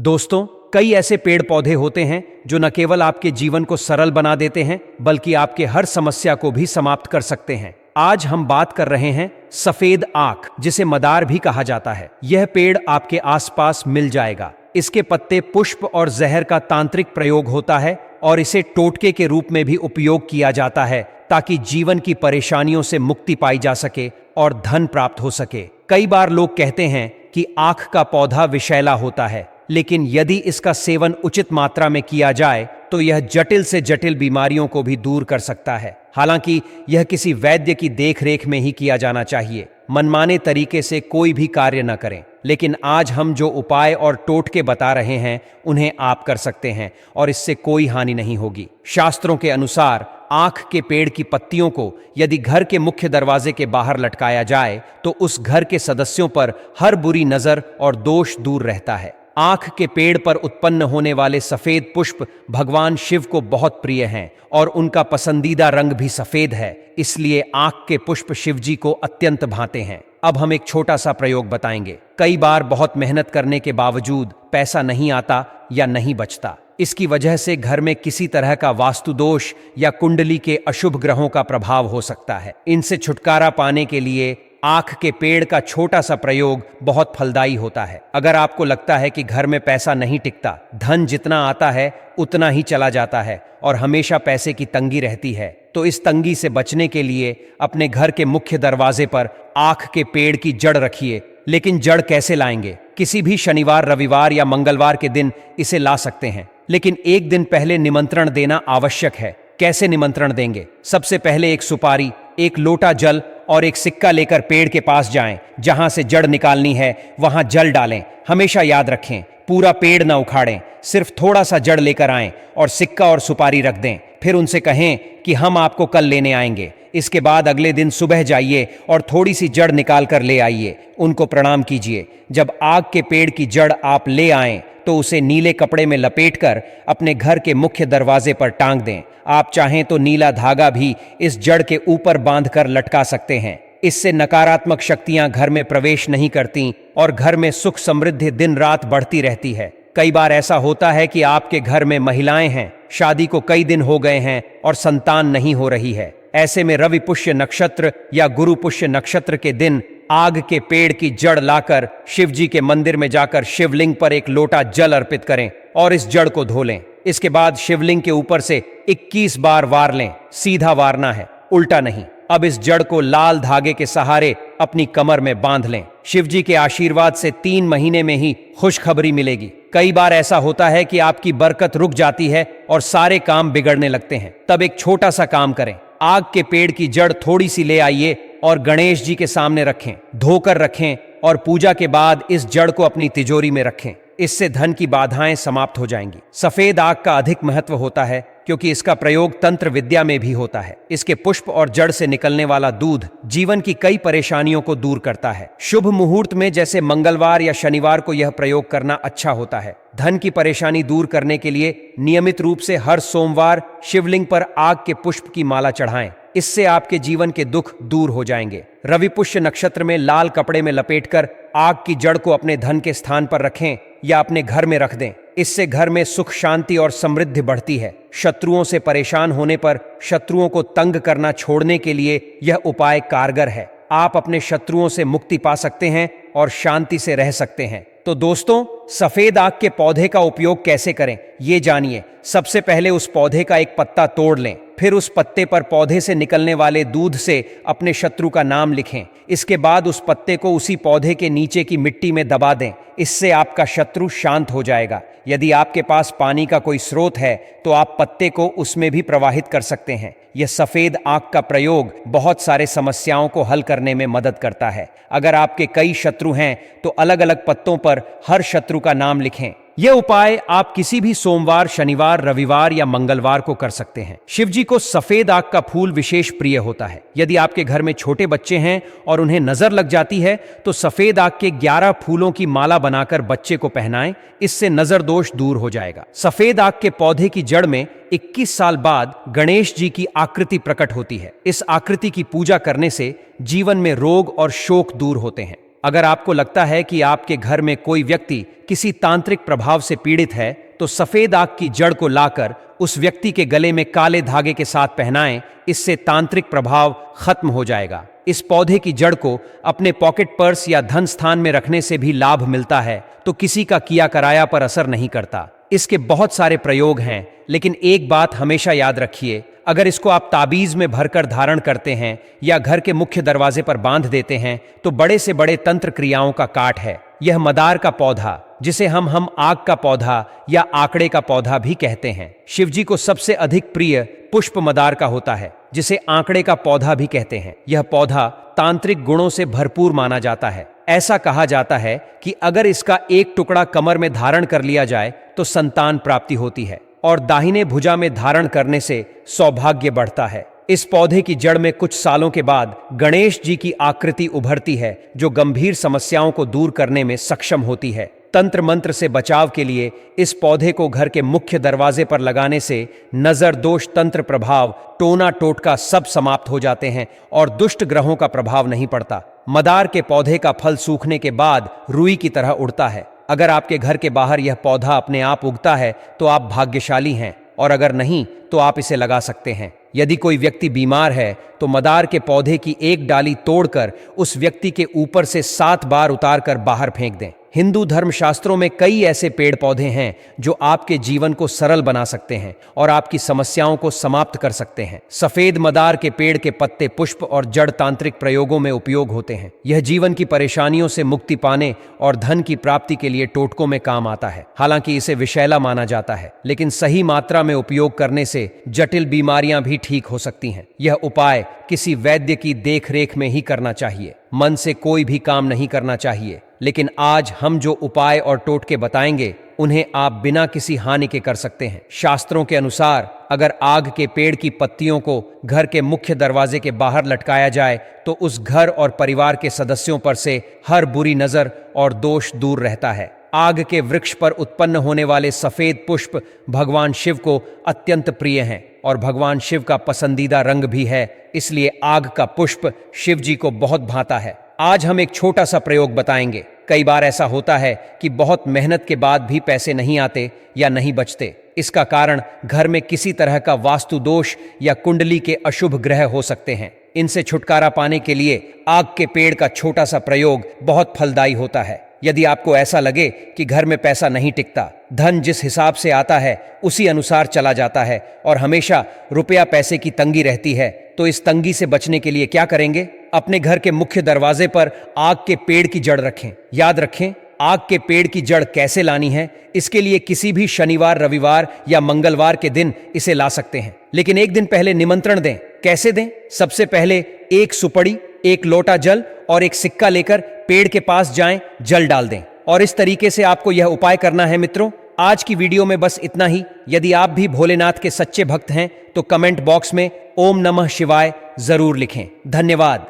दोस्तों, कई ऐसे पेड़ पौधे होते हैं जो न केवल आपके जीवन को सरल बना देते हैं बल्कि आपके हर समस्या को भी समाप्त कर सकते हैं। आज हम बात कर रहे हैं सफेद आक, जिसे मदार भी कहा जाता है। यह पेड़ आपके आसपास मिल जाएगा। इसके पत्ते, पुष्प और जहर का तांत्रिक प्रयोग होता है और इसे टोटके के रूप में भी उपयोग किया जाता है ताकि जीवन की परेशानियों से मुक्ति पाई जा सके और धन प्राप्त हो सके। कई बार लोग कहते हैं कि आक का पौधा विषैला होता है, लेकिन यदि इसका सेवन उचित मात्रा में किया जाए तो यह जटिल से जटिल बीमारियों को भी दूर कर सकता है। हालांकि यह किसी वैद्य की देखरेख में ही किया जाना चाहिए। मनमाने तरीके से कोई भी कार्य न करें। लेकिन आज हम जो उपाय और टोटके बता रहे हैं उन्हें आप कर सकते हैं और इससे कोई हानि नहीं होगी। शास्त्रों के अनुसार आक के पेड़ की पत्तियों को यदि घर के मुख्य दरवाजे के बाहर लटकाया जाए तो उस घर के सदस्यों पर हर बुरी नजर और दोष दूर रहता है। आक के पेड़ पर उत्पन्न होने वाले सफेद पुष्प भगवान शिव को बहुत प्रिय हैं और उनका पसंदीदा रंग भी सफेद है, इसलिए आक के पुष्प शिव जी को अत्यंत भाते हैं। अब हम एक छोटा सा प्रयोग बताएंगे। कई बार बहुत मेहनत करने के बावजूद पैसा नहीं आता या नहीं बचता। इसकी वजह से घर में किसी तरह का वास्तु दोष या कुंडली के अशुभ ग्रहों का प्रभाव हो सकता है। इनसे छुटकारा पाने के लिए आक के पेड़ का छोटा सा प्रयोग बहुत फलदायी होता है। अगर आपको लगता है कि घर में पैसा नहीं टिकता, धन जितना आता है उतना ही चला जाता है और हमेशा पैसे की तंगी रहती है, तो इस तंगी से बचने के लिए अपने घर के मुख्य दरवाजे पर आक के पेड़ की जड़ रखिए। लेकिन जड़ कैसे लाएंगे? किसी भी शनिवार, रविवार या मंगलवार के दिन इसे ला सकते हैं, लेकिन एक दिन पहले निमंत्रण देना आवश्यक है। कैसे निमंत्रण देंगे? सबसे पहले एक सुपारी, एक लोटा जल और एक सिक्का लेकर पेड़ के पास जाएं। जहां से जड़ निकालनी है वहां जल डालें। हमेशा याद रखें, पूरा पेड़ न उखाड़ें, सिर्फ थोड़ा सा जड़ लेकर आएं और सिक्का और सुपारी रख दें। फिर उनसे कहें कि हम आपको कल लेने आएंगे। इसके बाद अगले दिन सुबह जाइए और थोड़ी सी जड़ निकाल कर ले आइए। उनको प्रणाम कीजिए। जब आग के पेड़ की जड़ आप ले आएं तो उसे नीले कपड़े में लपेटकर अपने घर के मुख्य दरवाजे पर टांग दें। आप चाहें तो नीला धागा भी इस जड़ के ऊपर बांधकर लटका सकते हैं। इससे नकारात्मक शक्तियां घर में प्रवेश नहीं करती और घर में सुख समृद्धि दिन रात बढ़ती रहती है। कई बार ऐसा होता है कि आपके घर में महिलाएं हैं, शादी को कई दिन हो गए हैं और संतान नहीं हो रही है। ऐसे में रवि पुष्य नक्षत्र या गुरु पुष्य नक्षत्र के दिन आग के पेड़ की जड़ लाकर शिव जी के मंदिर में जाकर शिवलिंग पर एक लोटा जल अर्पित करें और इस जड़ को धो लें। इसके बाद शिवलिंग के ऊपर से 21 बार वार लें। सीधा वारना है, उल्टा नहीं। अब इस जड़ को लाल धागे के सहारे अपनी कमर में बांध लें। शिव जी के आशीर्वाद से 3 महीने में ही खुशखबरी मिलेगी। कई बार ऐसा होता है कि आपकी बरकत रुक जाती है और सारे काम बिगड़ने लगते हैं। तब एक छोटा सा काम करें। आग के पेड़ की जड़ थोड़ी सी ले आइए और गणेश जी के सामने रखें, धोकर रखें और पूजा के बाद इस जड़ को अपनी तिजोरी में रखें। इससे धन की बाधाएं समाप्त हो जाएंगी। सफेद आग का अधिक महत्व होता है क्योंकि इसका प्रयोग तंत्र विद्या में भी होता है। इसके पुष्प और जड़ से निकलने वाला दूध जीवन की कई परेशानियों को दूर करता है। शुभ मुहूर्त में जैसे मंगलवार या शनिवार को यह प्रयोग करना अच्छा होता है। धन की परेशानी दूर करने के लिए नियमित रूप से हर सोमवार शिवलिंग पर आग के पुष्प की माला चढ़ाएं। इससे आपके जीवन के दुख दूर हो जाएंगे। रवि पुष्य नक्षत्र में लाल कपड़े में लपेटकर आग की जड़ को अपने धन के स्थान पर रखें या अपने घर में रख दें। इससे घर में सुख, शांति और समृद्धि बढ़ती है। शत्रुओं से परेशान होने पर शत्रुओं को तंग करना छोड़ने के लिए यह उपाय कारगर है। आप अपने शत्रुओं से मुक्ति पा सकते हैं और शांति से रह सकते हैं। तो दोस्तों, सफेद आग के पौधे का उपयोग कैसे करें ये जानिए। सबसे पहले उस पौधे का एक पत्ता तोड़ लें। फिर उस पत्ते पर पौधे से निकलने वाले दूध से अपने शत्रु का नाम लिखें। इसके बाद उस पत्ते को उसी पौधे के नीचे की मिट्टी में दबा दें। इससे आपका शत्रु शांत हो जाएगा। यदि आपके पास पानी का कोई स्रोत है तो आप पत्ते को उसमें भी प्रवाहित कर सकते हैं। यह सफेद आग का प्रयोग बहुत सारे समस्याओं को हल करने में मदद करता है। अगर आपके कई शत्रु हैं तो अलग अलग पत्तों पर हर शत्रु का नाम लिखें। यह उपाय आप किसी भी सोमवार, शनिवार, रविवार या मंगलवार को कर सकते हैं। शिव जी को सफेद आग का फूल विशेष प्रिय होता है। यदि आपके घर में छोटे बच्चे हैं और उन्हें नजर लग जाती है तो सफेद आग के 11 फूलों की माला बनाकर बच्चे को पहनाएं। इससे नजर दोष दूर हो जाएगा। सफेद आग के पौधे की जड़ में 21 साल बाद गणेश जी की आकृति प्रकट होती है। इस आकृति की पूजा करने से जीवन में रोग और शोक दूर होते हैं। अगर आपको लगता है कि आपके घर में कोई व्यक्ति किसी तांत्रिक प्रभाव से पीड़ित है, तो सफेद आक की जड़ को लाकर उस व्यक्ति के गले में काले धागे के साथ पहनाएं। इससे तांत्रिक प्रभाव खत्म हो जाएगा। इस पौधे की जड़ को अपने पॉकेट पर्स या धन स्थान में रखने से भी लाभ मिलता है, तो किसी का किया कराया पर असर नहीं करता। इसके बहुत सारे प्रयोग हैं, लेकिन एक बात हमेशा याद रखिए, अगर इसको आप ताबीज में भरकर धारण करते हैं या घर के मुख्य दरवाजे पर बांध देते हैं, तो बड़े से बड़े तंत्र क्रियाओं का काट है। यह मदार का पौधा, जिसे हम आग का पौधा या आंकड़े का पौधा भी कहते हैं, शिवजी को सबसे अधिक प्रिय पुष्प मदार का होता है, जिसे आंकड़े का पौधा भी कहते हैं। यह पौधा तांत्रिक गुणों से भरपूर माना जाता है। ऐसा कहा जाता है कि अगर इसका एक टुकड़ा कमर में धारण कर लिया जाए तो संतान प्राप्ति होती है, और दाहिने भुजा में धारण करने से सौभाग्य बढ़ता है। इस पौधे की जड़ में कुछ सालों के बाद गणेश जी की आकृति उभरती है, जो गंभीर समस्याओं को दूर करने में सक्षम होती है। तंत्र मंत्र से बचाव के लिए इस पौधे को घर के मुख्य दरवाजे पर लगाने से नजर दोष, तंत्र प्रभाव, टोना टोटका सब समाप्त हो जाते हैं और दुष्ट ग्रहों का प्रभाव नहीं पड़ता। मदार के पौधे का फल सूखने के बाद रुई की तरह उड़ता है। अगर आपके घर के बाहर यह पौधा अपने आप उगता है तो आप भाग्यशाली हैं, और अगर नहीं तो आप इसे लगा सकते हैं। यदि कोई व्यक्ति बीमार है तो मदार के पौधे की एक डाली तोड़कर उस व्यक्ति के ऊपर से 7 बार उतारकर बाहर फेंक दें। हिंदू धर्मशास्त्रों में कई ऐसे पेड़ पौधे हैं जो आपके जीवन को सरल बना सकते हैं और आपकी समस्याओं को समाप्त कर सकते हैं। सफेद मदार के पेड़ के पत्ते, पुष्प और जड़ तांत्रिक प्रयोगों में उपयोग होते हैं। यह जीवन की परेशानियों से मुक्ति पाने और धन की प्राप्ति के लिए टोटकों में काम आता है। हालांकि इसे विषैला माना जाता है, लेकिन सही मात्रा में उपयोग करने से जटिल बीमारियां भी ठीक हो सकती हैं। यह उपाय किसी वैद्य की देखरेख में ही करना चाहिए। मन से कोई भी काम नहीं करना चाहिए। लेकिन आज हम जो उपाय और टोटके बताएंगे, उन्हें आप बिना किसी हानि के कर सकते हैं। शास्त्रों के अनुसार अगर आग के पेड़ की पत्तियों को घर के मुख्य दरवाजे के बाहर लटकाया जाए तो उस घर और परिवार के सदस्यों पर से हर बुरी नजर और दोष दूर रहता है। आग के वृक्ष पर उत्पन्न होने वाले सफेद पुष्प भगवान शिव को अत्यंत प्रिय हैं और भगवान शिव का पसंदीदा रंग भी है, इसलिए आग का पुष्प शिव जी को बहुत भाता है। आज हम एक छोटा सा प्रयोग बताएंगे। कई बार ऐसा होता है कि बहुत मेहनत के बाद भी पैसे नहीं आते या नहीं बचते। इसका कारण घर में किसी तरह का वास्तु दोष या कुंडली के अशुभ ग्रह हो सकते हैं। इनसे छुटकारा पाने के लिए आग के पेड़ का छोटा सा प्रयोग बहुत फलदायी होता है। यदि आपको ऐसा लगे कि घर में पैसा नहीं टिकता, धन जिस हिसाब से आता है उसी अनुसार चला जाता है और हमेशा रुपया पैसे की तंगी रहती है, तो इस तंगी से बचने के लिए क्या करेंगे? अपने घर के मुख्य दरवाजे पर आग के पेड़ की जड़ रखें। याद रखें, आग के पेड़ की जड़ कैसे लानी है, इसके लिए किसी भी शनिवार, रविवार या मंगलवार के दिन इसे ला सकते हैं, लेकिन एक दिन पहले निमंत्रण दें। कैसे दें? सबसे पहले एक सुपड़ी, एक लोटा जल और एक सिक्का लेकर पेड़ के पास जाएं, जल डाल दें, और इस तरीके से आपको यह उपाय करना है। मित्रों, आज की वीडियो में बस इतना ही। यदि आप भी भोलेनाथ के सच्चे भक्त हैं तो कमेंट बॉक्स में ओम नमः शिवाय जरूर लिखें। धन्यवाद।